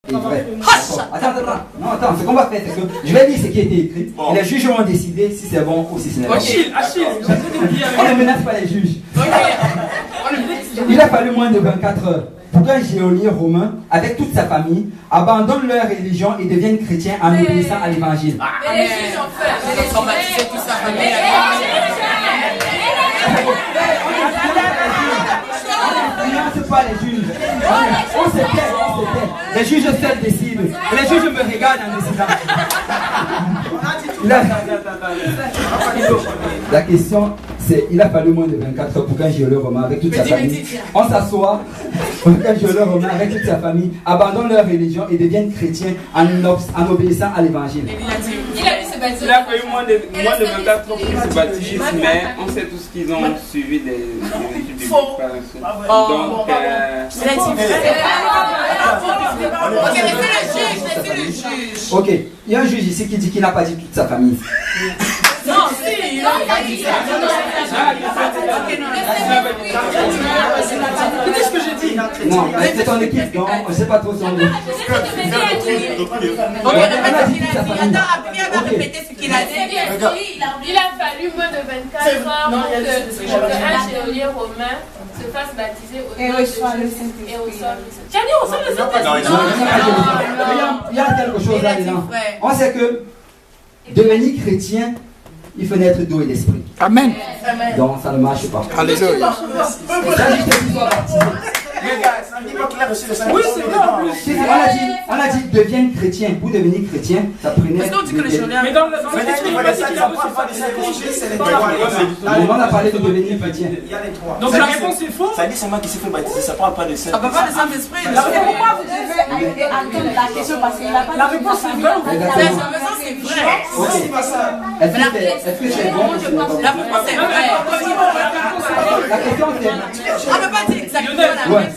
est vrai. Attends, ce qu'on va faire, c'est que je vais lire ce qui a été écrit. Et les juges vont décider si c'est bon ou si ce n'est pas bon. Achille, on ne menace pas les juges. Il a fallu moins de 24 heures pour qu'un geôlier romain, avec toute sa famille, abandonne leur religion et devienne chrétien en obéissant à l'évangile. Mais les juges ont fait. Ils ont baptisé toute sa famille. On pas les juges. On se tait. Les juges seuls décident. Les juges me regardent en décidant. La question, c'est il a fallu moins de 24 heures pour qu'un geôlier romain avec toute sa famille. On s'assoit pour qu'un geôlier romain avec toute sa famille abandonne leur religion et devienne chrétien en obéissant à l'évangile. Il a fallu moins de 24 heures pour qu'ils se baptisent, mais on sait tous qu'ils ont suivi des études bibliques par la suite. Donc, ok, il y a un juge ici qui dit qu'il n'a pas dit toute sa famille. Non, si, il a dit ça. Écoutez ce que j'ai dit. Non, c'est ton équipe, donc on ne sait pas trop son nom. Répéter ce qu'il a dit. Il a fallu moins de 24 heures pour qu'un geôlier romain se fasse baptiser au nom de Jésus et au sol du Saint-Esprit. Tu as dit au sol du Saint-Esprit? Il y a quelque chose là-dedans. On sait que devenir chrétien, il faut naître d'eau et d'esprit. Amen. Donc ça ne marche pas. Alléluia. Oui, c'est vrai. On a dit devienne chrétien. Pour devenir chrétien, ça prenait. Mais dans le on a parlé de devenir chrétien. Donc la réponse est faux. Ça dit seulement qu'il s'est fait baptiser, ça parle pas de ça. Ça ne parle pas de Saint-Esprit. Pourquoi vous devez attendre la question parce qu'il n'a pas la réponse est vraie. C'est vrai. Est-ce que c'est bon? La réponse est vraie. La question c'est. On ne peut pas dire exactement la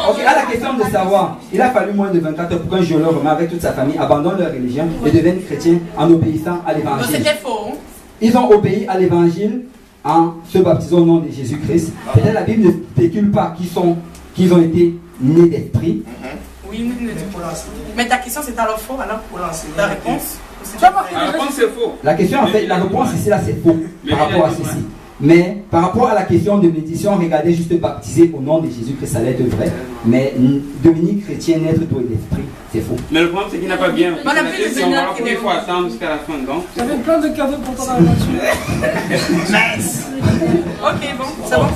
Ok, à la question de savoir, il a fallu moins de 24 heures pour qu'un geôlier romain avec toute sa famille abandonne leur religion et devienne chrétien en obéissant à l'évangile. C'était faux. Ils ont obéi à l'évangile en se baptisant au nom de Jésus-Christ. Peut-être la Bible ne spécule pas qu'ils ont été nés d'esprit. Oui, mais ta question c'est alors faux, alors la réponse. La réponse c'est faux. La question en fait, la réponse ici là c'est faux par rapport à ceci. Mais par rapport à la question de l'édition, regardez juste baptiser au nom de Jésus-Christ, ça allait être vrai. Mais devenir chrétien, naître d'eau et d'esprit, c'est faux. Mais le problème c'est qu'il n'a pas bien. Si on va là, il faut attendre jusqu'à la fin. Donc. J'avais plein de cadeaux pour ton aventure. Ok, bon, c'est bon.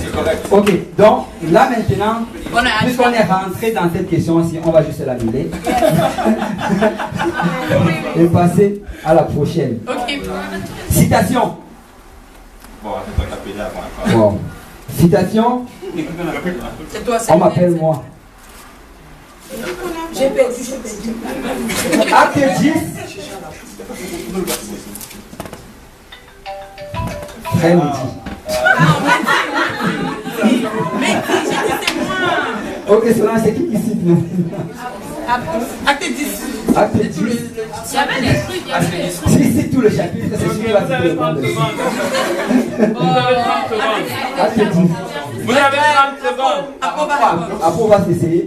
Ok, donc là maintenant, puisqu'on est rentré dans cette question-ci, on va juste l'annuler. Et passer à la prochaine. Ok. Citation. Bon. Citation. On m'appelle moi. J'ai perdu. Acte 10. Frère Midi. Ok, cela c'est qui cite maintenant? Acte 10. Acte 10. Il y avait des trucs, il y avait des trucs. Si c'est tout le chapitre, c'est celui qui va citer le nom de Acte 10. Vous avez 30 secondes. Apo va s'essayer.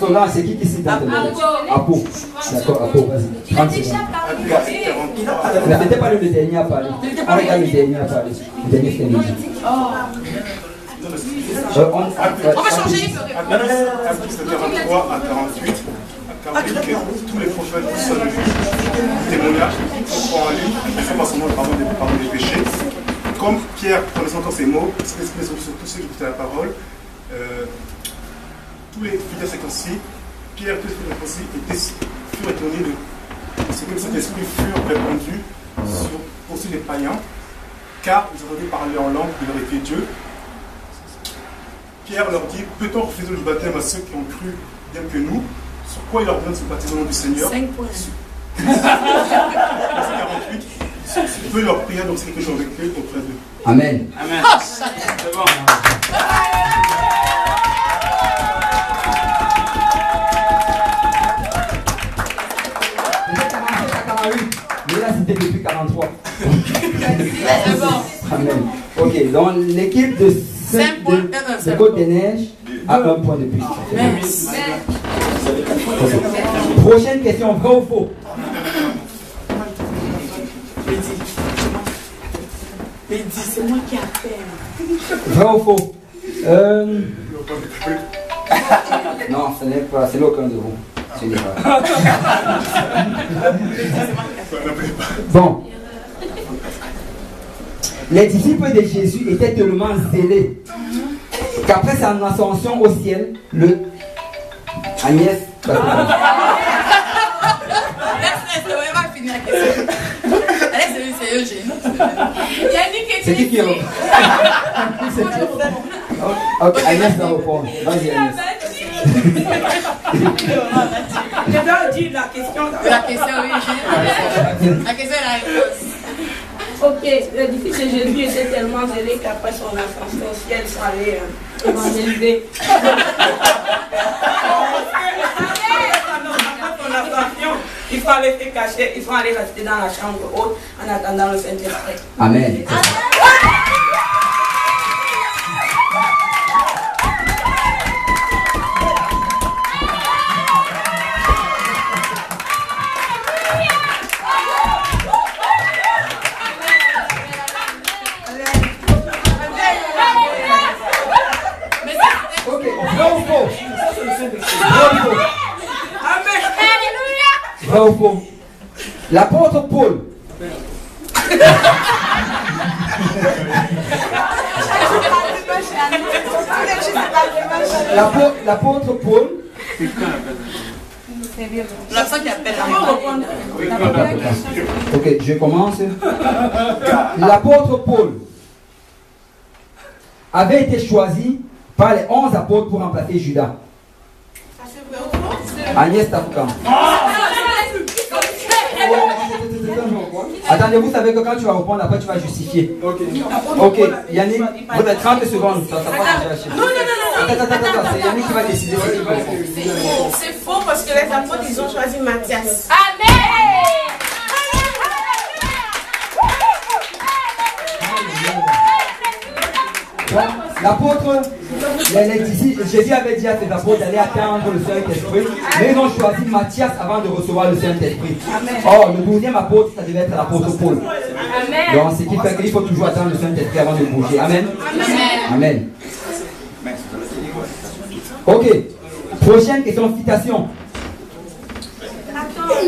Cela c'est qui cite maintenant? Apo. D'accord, Apo, vas-y. 30 secondes. Mais c'était pas le dernier à parler. On regarde le dernier à parler. Le dernier c'était Midi. On va changer. Acte 43 à 48. Tous les prophètes sont témoignages, comprend en lui, fait par son nom le pardon des péchés. Comme Pierre, connaissant encore ces mots, s'exprime sur tous ceux qui écoutaient la parole, tous les fidèles circoncis, Pierre, tous les fidèles circoncis furent étonnés de ce que cet esprit fut répandu sur aussi les païens, car ils entendaient parler en langue de leur était Dieu. Pierre leur dit, peut-on refuser le baptême à ceux qui ont cru bien que nous? Sur quoi il leur donne de se baptiser au nom du Seigneur? 5 points. Verset 48. Si peu leur prière, donc c'est quelque chose avec eux auprès d'eux. Amen. Amen. C'est bon. Mais là c'était depuis 43. C'est bon. Amen. Ok, donc l'équipe de Côte des Neiges a un point de plus. Merci. Prochaine question, vrai ou faux? C'est moi qui appelle. Vrai ou faux? Non, ce n'est pas, c'est l'aucun de vous. C'est une erreur. Bon. Les disciples de Jésus étaient tellement zélés qu'après son ascension au ciel, Agnès. C'est qui répond? Ok, Agnès va répondre. Vas-y, Agnès. Je dois dire la question. La question, oui. La question est la réponse. Ok, les disciples de Jésus étaient tellement zélés qu'après son ascension au ciel, ils sont allés évangéliser. Il faut aller se cacher, il faut aller rester dans la chambre haute en attendant le Saint-Esprit. Amen. Vrai ou faux? L'apôtre Paul. L'apôtre Paul. L'accent qui appelle. Ok, je commence. L'apôtre Paul avait été choisi par les 11 apôtres pour remplacer Judas. Agnès Tafouka. Attendez, vous savez que quand tu vas répondre, après tu vas justifier. Ok, Yannick, vous avez 30 secondes. Ça va déjà chez vous. Attends, c'est Yannick qui va décider. C'est faux parce que les apôtres, ils ont choisi Matthias. Amen. L'apôtre, Jésus avait dit à ses apôtres d'aller attendre le Saint-Esprit, mais ils ont choisi Matthias avant de recevoir le Saint-Esprit. Or, le 12e apôtre, ça devait être l'apôtre Paul. Donc, ce qui fait qu'il faut toujours attendre le Saint-Esprit avant de bouger. Amen. Amen. Ok. Prochaine question, citation.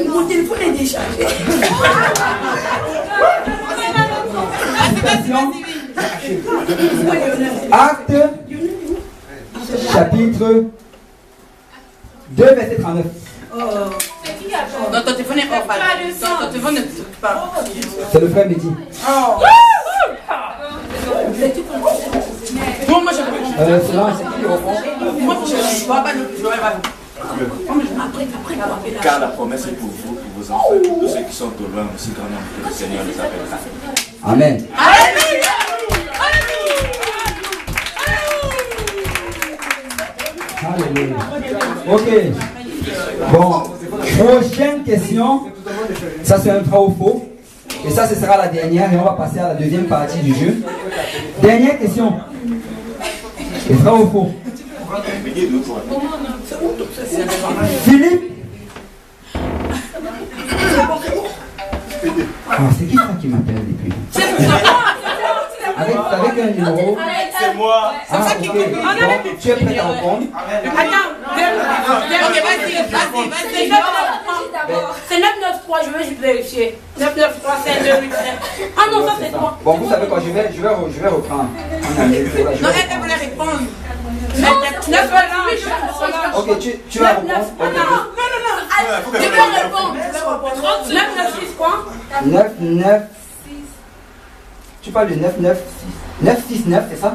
Mon téléphone est déchargé. Citation. Acte, chapitre 2, verset 39. Donc ton téléphone est off. Ton téléphone ne t'occupe pas. C'est le frère Mehdi. Moi, je réponds. C'est là, c'est qui qui répond? Moi, je ne vois pas le. Car la promesse est pour vous, pour vos enfants, pour tous ceux qui sont au loin, aussi grand nombre que le Seigneur les appellera. Amen. Alléluia. Ok. Bon. Prochaine question. Ça, c'est un vrai ou faux. Et ça, ce sera la dernière. Et on va passer à la deuxième partie du jeu. Dernière question. C'est vrai ou faux? Philippe. C'est qui ça qui m'appelle depuis? Avec un numéro. C'est moi. Ah, ok. Donc, tu es prêt à répondre? Ok, vas-y. C'est 993, je veux juste vérifier. 993, c'est 287. Ah non, ça c'est toi. Bon, vous savez quoi, je vais reprendre. Non, elle voulait répondre. Ok, tu vas répondre. Je vais répondre. 996 quoi? 996. Tu parles de 969, c'est ça?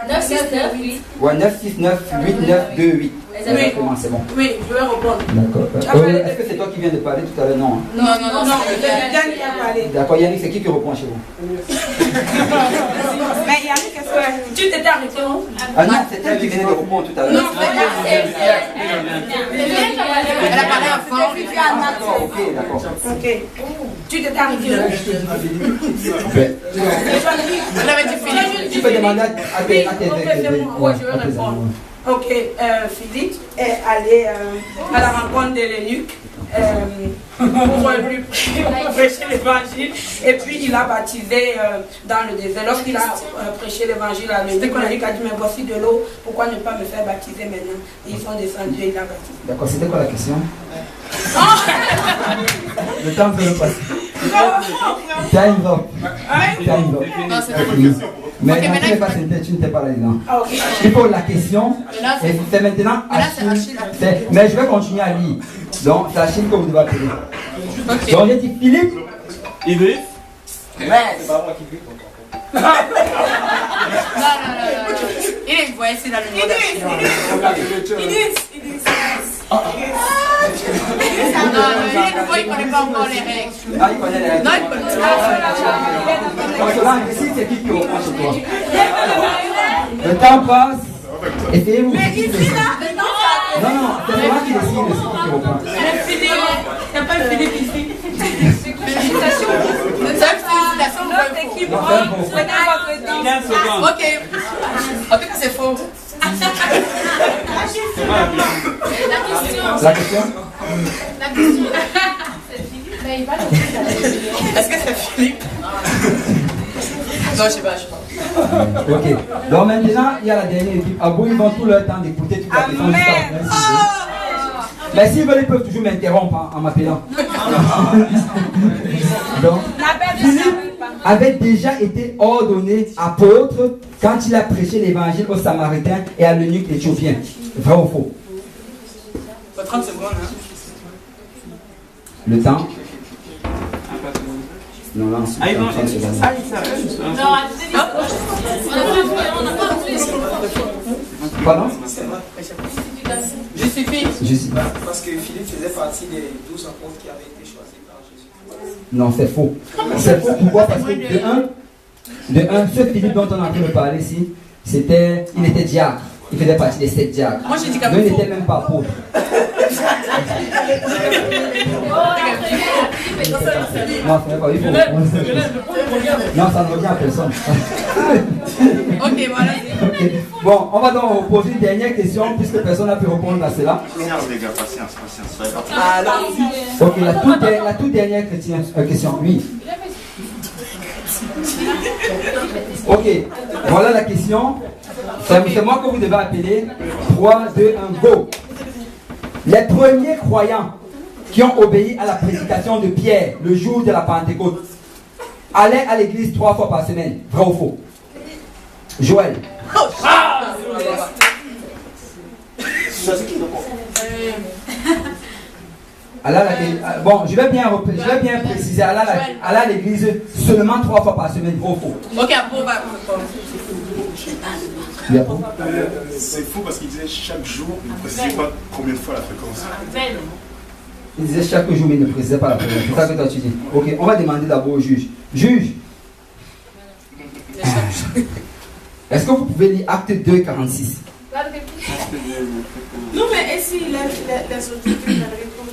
969, oui. Ouais, 969 8928. Exactement, c'est bon. Oui, je vais répondre. D'accord. Est-ce que c'est toi qui viens de parler tout à l'heure? Non. Non, Yannick a parlé. D'accord, Yannick, c'est qui répond chez vous? Mais Yannick, qu'est-ce que tu t'étais arrêté où? Ah non, c'est elle qui venait de répondre tout à l'heure. Non, elle a parlé à fond. D'accord, ok, d'accord. Ok. Tu t'étais arrêté où? Elle avait dit Philippe. Tu peux demander à tes Ok, c'est bon. Ouais, je vais répondre. Ok, Philippe est allé à la rencontre de l'eunuque pour lui prêcher l'évangile. Et puis il a baptisé dans le désert. Lorsqu'il a prêché l'évangile à l'eunuque, l'eunuque a dit mais voici de l'eau, pourquoi ne pas me faire baptiser maintenant? Et ils sont descendus et il a baptisé. D'accord, c'était quoi la question? Le temps peut passer. Time up. Time up. Mais okay, tu n'étais pas là-dedans. Okay. Il faut la question. Et c'est maintenant Achille. Mais je vais continuer à lire. Donc, c'est Achille que vous devez appeler. Okay. Donc, j'ai dit Philippe. Idriss. Ouais. C'est pas moi qui vis. Non. Il est voici dans le monde. Idriss. Non, il ne connaît pas encore les règles. Ah, il connaît les règles. Non, il connaît pas. Ici, c'est qui reprend chez toi? Le temps passe. Essayez-vous. Mais ici, là, non, c'est moi qui décide de ce qui reprend. Il n'y a pas de Philippe ici. Félicitations. Félicitations. Notre équipe. Ok. En tout cas, c'est faux. La question? Est-ce que c'est Philippe? Non, je sais pas. Ok. Donc maintenant, il y a la dernière équipe. Abou, ils vont tout leur temps d'écouter toute la question. Mais s'ils veulent, ils peuvent toujours m'interrompre en m'appelant. Donc, Philippe avait déjà été ordonné apôtre quand il a prêché l'évangile aux Samaritains et à l'eunuque éthiopien. Vrai ou faux? 30 secondes, hein. Le temps? Non, là, ensuite, 30 secondes. Pardon? Justifie. Parce que Philippe faisait partie des 12 apôtres qui avaient été choisis par Jésus. Non, c'est faux. C'est faux. Pourquoi? Parce que de un, ce Philippe dont on est en train de parler ici, il était diacre. Il faisait partie des 7 diacres. Moi, j'ai dit qu'il n'était même pas apôtre. Non, ça ne revient à personne. Ok, voilà. Okay. Bon, on va donc poser une dernière question puisque personne n'a pu répondre à cela. Patience, les gars, patience. Ok, la toute dernière question. Oui. Ok, voilà la question. C'est moi que vous devez appeler. 3, 2, 1, go. Les premiers croyants qui ont obéi à la prédication de Pierre le jour de la Pentecôte allaient à l'église 3 fois par semaine. Vrai ou faux? Joël. Bon, je vais bien préciser. Elle a l'église seulement 3 fois par semaine. Vrai ou faux? Ok, après on va. C'est faux parce qu'il disait chaque jour, il ne précisait pas combien de fois la fréquence. Il disait chaque jour, mais il ne précisait pas la fréquence. C'est ça que toi tu dis. Ok, on va demander d'abord au juge. Juge, est-ce que vous pouvez lire Acte 2, 46? Non, mais et si les autres qui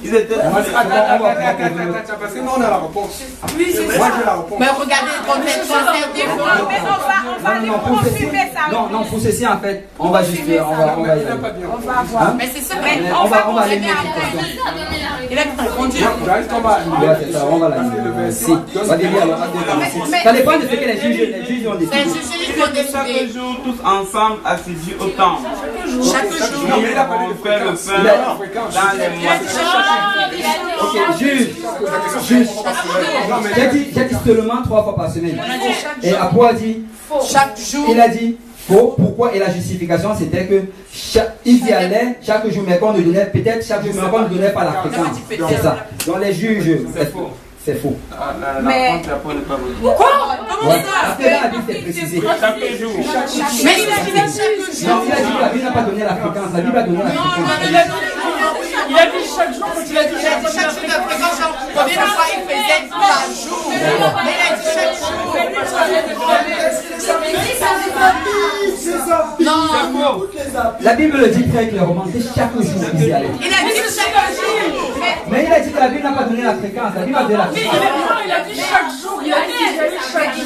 Ils étaient. Parce que nous on a la réponse. Oui, c'est ça. Moi j'ai la réponse. Mais regardez, Non, pour ceci en fait, on va juste. On va voir. Mais c'est ça, on va aller mieux. Il a répondu. On va la lire. On va lire alors. Ça dépend de ce que les juges ont décidé. Chaque jour, tous ensemble assidus au temple. Chaque jour. On fait le pain dans les mois. Ok, juge. J'ai dit seulement 3 fois par semaine. Et Apo a dit chaque jour. Il a dit faux. Pourquoi? Et la justification c'était que il y allait chaque jour, mais qu'on ne donnait peut-être chaque jour, mais qu'on ne donnait pas la fréquence. C'est ça. Donc les juges, c'est faux. Mais pourquoi? Parce que là, la Bible c'est précisé. Chaque jour. Mais il a dit chaque jour. Non, il a dit que la Bible n'a pas donné la fréquence. La Bible a donné la fréquence. Il a dit chaque jour quand il a dit chaque jour de fréquence. Combien de fois il faisait par jour? Mais il a dit chaque jour. Non. La Bible le dit très clairement, c'est chaque jour qu'ils y allaient. Il a dit chaque jour. Mais il a dit que la Bible n'a pas donné la fréquence. La Bible a donné la fréquence. il a dit chaque jour. Il a dit chaque jour.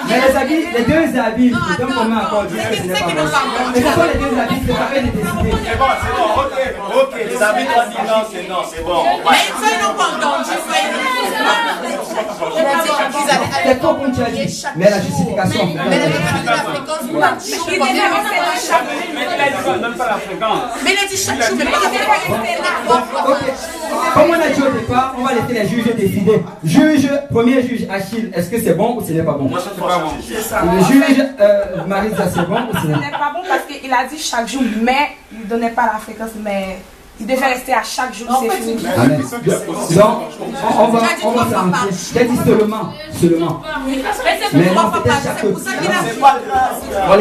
Mais les habits, les deux habits, je donne combien encore du ce n'est pas bon. Mais ce sont les deux habits, c'est pas fait de décider. C'est bon, ok, les habits ont dit non, c'est bon. Mais ils n'ont pas entendu. C'est faux comme tu as dit, mais la justification. Mais il a dit donne pas la fréquence. Mais il a dit chaque jour, mais pas comme on a dit au départ, on va laisser les juges décider. Premier juge Achille, est-ce que c'est bon ou ce n'est pas bon? Moi, je ne sais pas bon. Le juge Marisa, c'est bon ou ce n'est Ce n'est pas bon parce qu'il a dit chaque jour, mais il ne donnait pas la fréquence, mais il devait rester à chaque jour, c'est fini. Amen. Donc, on va s'arrêter. J'ai dit seulement. Mais non, c'était chaque jour. Bon,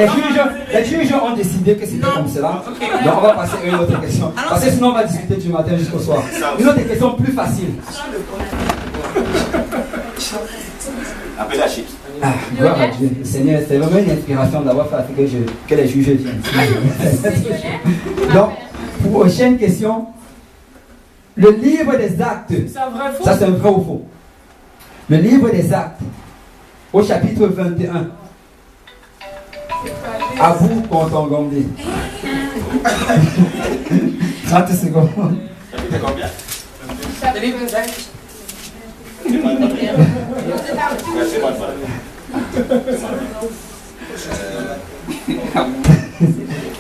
les juges ont décidé que c'était comme cela. Donc, on va passer à une autre question. Parce que sinon, on va discuter du matin jusqu'au soir. Une autre question plus facile. Appelez à chips. Ah, gloire à Dieu. Seigneur, c'est vraiment une inspiration d'avoir fait que les juges viennent. Donc, prochaine question. Le livre des actes. Ça, c'est un vrai ou faux? Le livre des actes, au chapitre 21. À vous, Content Gombe. 30 secondes. Chapitre combien? Le livre des actes. C'est bon,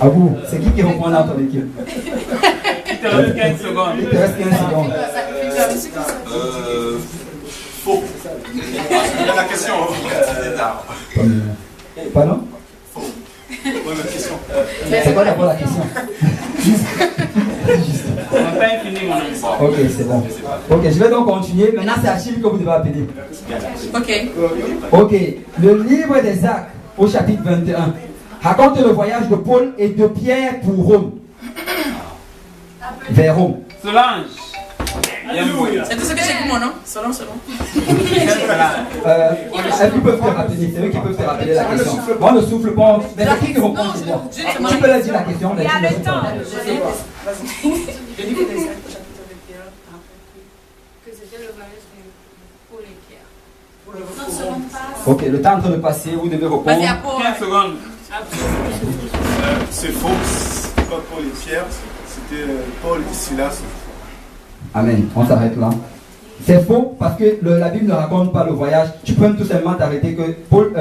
À vous, c'est qui reprend dans ton équipe? Il te reste 15 secondes. Il te reste 15 secondes. Faux. Il y a la question. Pardon? C'est quoi d'abord la question? On n'a pas fini, mon ami. Ok, c'est bon. Ok, je vais donc continuer. Maintenant, c'est Achille que vous devez appeler. Ok. Le livre des Actes, au chapitre 21, raconte le voyage de Paul et de Pierre pour Rome. Vers Rome. Solange. C'est tout ce que j'ai dit, mon nom. Selon. Ils peuvent te rappeler, c'est eux qui peuvent te rappeler la question. Moi, ne souffle pas. Mais c'est qui répond, c'est moi. Tu peux leur dire la question. Il y a le temps. Ok, le temps est en train de passer, vous devez répondre. 15 secondes. C'est faux, c'est pas Paul et Pierre, c'était Paul et Silas. Amen, on s'arrête là. C'est faux parce que la Bible ne raconte pas le voyage. Tu peux tout simplement t'arrêter que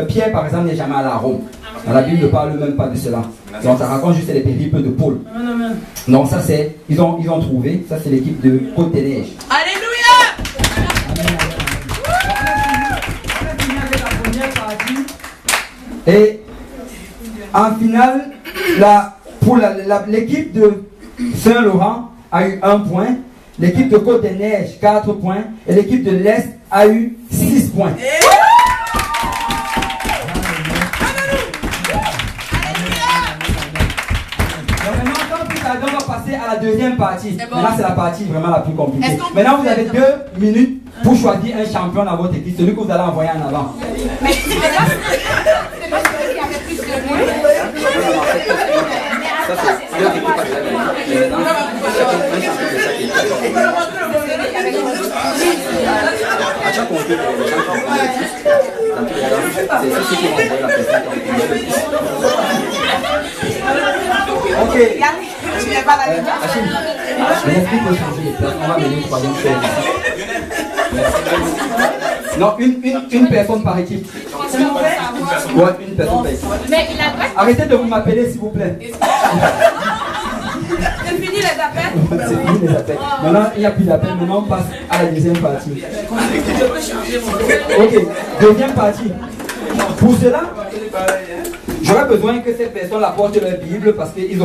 Pierre, par exemple, n'est jamais allé à Rome. Dans la Bible ne parle même pas de cela. Donc ça raconte juste les périples de Paul. Donc ça c'est, ils ont trouvé, ça c'est l'équipe de Côte des Neiges. Alléluia! Et en finale, pour l'équipe de Saint-Laurent a eu 1 point, l'équipe de Côte des Neiges 4 points et l'équipe de l'Est a eu 6 points. On va passer à la deuxième partie. Bon. Maintenant, c'est la partie vraiment la plus compliquée. Maintenant, vous avez 2 minutes pour choisir un champion dans votre équipe, celui que vous allez envoyer en avant. Mais c'est pas celui qui avait plus de points. Ok. Tu n'es pas la vie. L'esprit peut changer les places. On va mener une troisième chose. Non, une personne par équipe. Ouais, une personne par équipe. Mais il a pas. Arrêtez de vous m'appeler s'il vous plaît. C'est fini les appels. C'est fini les appels. Maintenant, il n'y a plus d'appels. Maintenant, on passe à la deuxième partie. Ok, deuxième partie. Pour cela, j'aurais besoin que ces personnes apportent leur Bible parce qu'ils ont